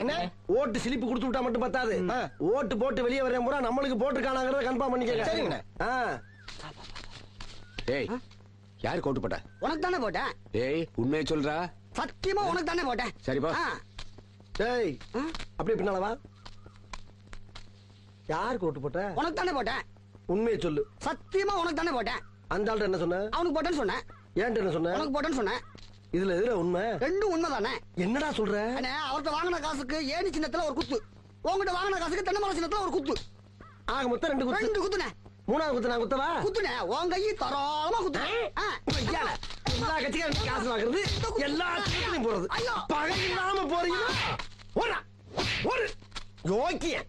என்ன ஓட்டு சிலிப்பு கொடுத்து விட்டா மட்டும் பத்தாது. ஓட்டு போட்டு வெளியே வரேன் பூரா நம்மளுக்கு போட்டுருக்கானாங்கிறத கன்ஃபார்ம் பண்ணிக்கங்க. சரிங்கண்ணே. ஏய் யாருக்கு ஓட்டு போட்ட? உனக்கு தானே போட்டேன். ஏய் உண்மையை சொல்றா. சத்தியமா உனக்கு தானே போட்டேன். சரிப்பா. டேய் அப்படியே பின்னால வா. யாருக்கு ஓட்டு போட்ட? உனக்கு தானே போட்டேன். உண்மையை சொல்லு. சத்தியமா உனக்கு தானே போட்டேன். அந்த ஆள்கிட்ட என்ன சொன்ன? அவனுக்கு போட்டேன்னு சொன்னேன். ஏன்ட்ட என்ன சொன்ன? உனக்கு போட்டேன்னு சொன்னேன். இதுல எதுல உண்மை? ரெண்டும் உண்மைதானே. என்னடா சொல்ற? அவர்கிட்ட வாங்கின காசுக்கு ஏணி சின்னத்துல ஒரு குத்து, உங்ககிட்ட வாங்கின காசுக்கு தென்னை மரம் சின்னத்துல ஒரு குத்து. ஆக மொத்தம் 2 குத்து. 2 குத்துனே. மூணாவது குத்து நான் குத்தவா? குத்துனே உன் கையை தரோளமா குத்துனே. எல்லா கட்சிக்காரும் காசு வாங்குறது, எல்லா கட்சியும் போறது. பகை இல்லாம போறீங்க. ஓடா ஒரு யோக்கிய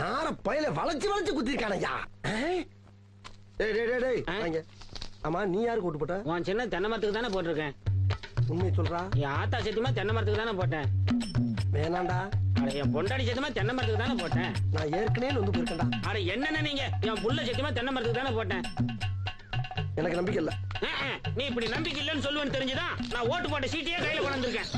நார பயில வளைச்சு வளைச்சு குத்திருக்கானயா. டேய் டேய் டேய் வாங்க. ஆமா நீ யாருக்கு ஓட்டு போட்ட? உன் சின்ன தென்னை மரத்துக்கு தானே போட்டிருக்கேன். உண்மையை சொல்றா. என் ஆத்தா சத்தியமா தென்னை மரத்துக்கு தானே போட்டேன். வேணாண்டா. அட என் பொண்டாடி சத்தியமா தென்னை மரத்துக்கு தானே போட்டேன். நான் ஏற்கனவே வந்து போயிருக்கேன்டா. அட என்னென்ன நீங்க என் புள்ள சத்தியமா தென்னை மரத்துக்கு தானே போட்டேன். எனக்கு நம்பிக்கை இல்ல. நீ இப்படி நம்பிக்கை இல்லன்னு சொல்லுவேன்னு தெரிஞ்சுதான் நான் ஓட்டு போட்ட சீட்டையே கையில கொண்டு வந்திருக்கேன்.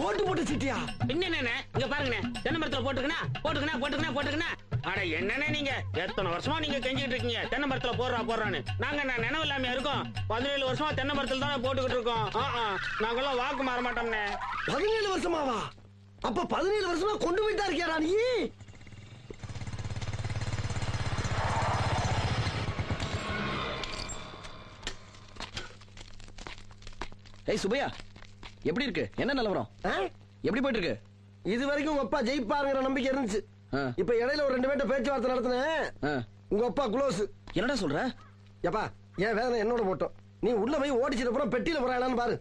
ஓட்டு போட்ட சீட்டியா? என்னென்ன இங்க பாருங்கண்ணே, தென்னை மரத்துல போட்டுக்கணா. அட என்னண்ணே நீங்க எத்தனை வருஷமா நீங்க கெஞ்சிட்டு இருக்கீங்க தென்னை மரத்துல போடுறான்னு. நான் நினைவு இல்லாம இருக்கோம். 17 வருஷமா தென்னை மரத்துல தானே போட்டுக்கிட்டு இருக்கோம். நாங்கெல்லாம் வாக்கு மாற மாட்டோம்னே. 17 வருஷமாவா? அப்ப 17 வருஷமா கொண்டு போயிட்டா இருக்கியாடா நீ? ஏய் சுபையா, எப்படி இருக்கு? என்ன நிலவரம்? எப்படி போயிட்டு இருக்கு? இது வரைக்கும் உங்க அப்பா ஜெயிப்பாருங்கிற நம்பிக்கை இருந்துச்சு. இப்ப இடையில ஒரு 2 பேர்ட்ட பேச்சுவார்த்தை நடத்தினேன். உங்க அப்பா குளோஸ். என்னடா சொல்ற? எப்பா என் வேதனை என்னோட போட்டோம். நீ உள்ள போய் ஓடிச்சிட்டு அப்புறம் பெட்டியில போறான்னு பாரு.